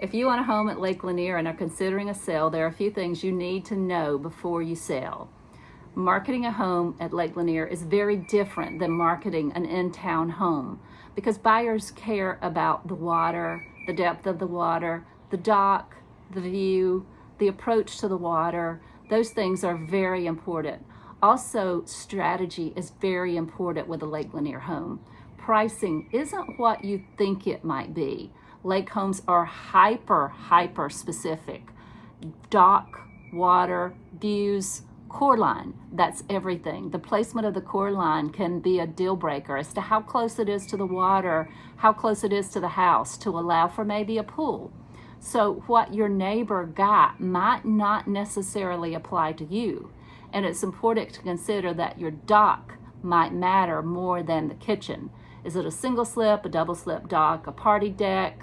If you own a home at Lake Lanier and are considering a sale, there are a few things you need to know before you sell. Marketing a home at Lake Lanier is very different than marketing an in-town home because buyers care about the water, the depth of the water, the dock, the view, the approach to the water. Those things are very important. Also, strategy is very important with a Lake Lanier home. Pricing isn't what you think it might be. Lake homes are hyper specific. Dock, water, views, core line, that's everything. The placement of the core line can be a deal breaker as to how close it is to the water, how close it is to the house to allow for maybe a pool. So what your neighbor got might not necessarily apply to you. And it's important to consider that your dock might matter more than the kitchen. Is it a single slip, a double slip dock, a party deck?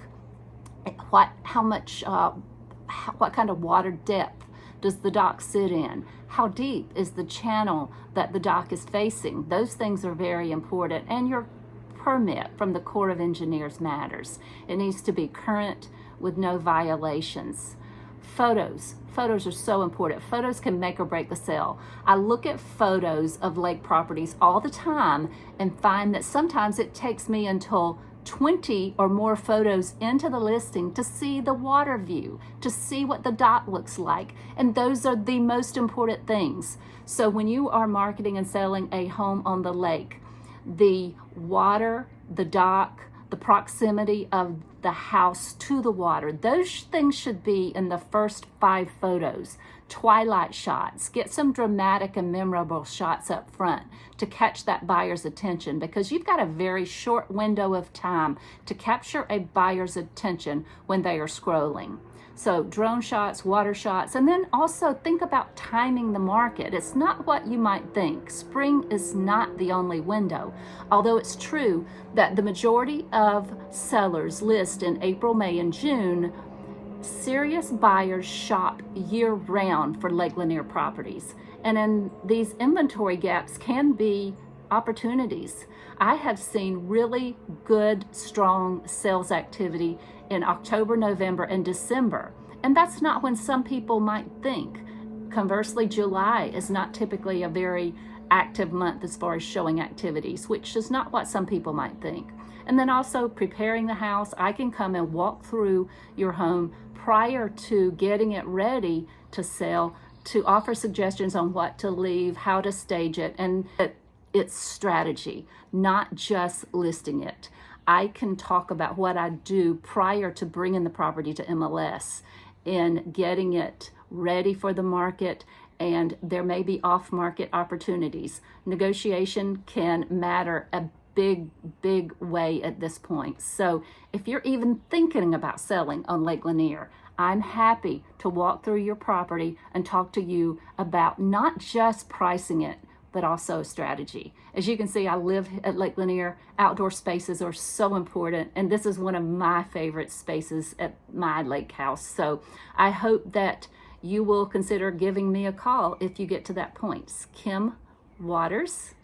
What kind of water depth does the dock sit in? How deep is the channel that the dock is facing? Those things are very important. And your permit from the Corps of Engineers matters. It needs to be current with no violations. Photos are so important. Photos can make or break the sale. I look at photos of lake properties all the time and find that sometimes it takes me until 20 or more photos into the listing to see the water view, to see what the dock looks like. And those are the most important things. So when you are marketing and selling a home on the lake, the water, the dock, the proximity of the house to the water, those things should be in the first 5 photos. Twilight shots, get some dramatic and memorable shots up front to catch that buyer's attention, because you've got a very short window of time to capture a buyer's attention when they are scrolling. So drone shots, water shots, and then also think about timing the market. It's not what you might think. Spring is not the only window, although it's true that the majority of sellers list in April, May, and June. Serious buyers shop year-round for Lake Lanier properties, and in these inventory gaps can be opportunities. I have seen really good, strong sales activity in October, November, and December, and that's not when some people might think. Conversely, July is not typically a very active month as far as showing activities, which is not what some people might think. And then also preparing the house. I can come and walk through your home prior to getting it ready to sell, to offer suggestions on what to leave, how to stage it, and it's strategy, not just listing it. I can talk about what I do prior to bringing the property to MLS in getting it ready for the market, and there may be off-market opportunities. Negotiation can matter a big way at this point. So if you're even thinking about selling on Lake Lanier, I'm happy to walk through your property and talk to you about not just pricing it, but also strategy. As you can see, I live at Lake Lanier. Outdoor spaces are so important, and this is one of my favorite spaces at my lake house. So I hope that you will consider giving me a call if you get to that point. Kim Waters,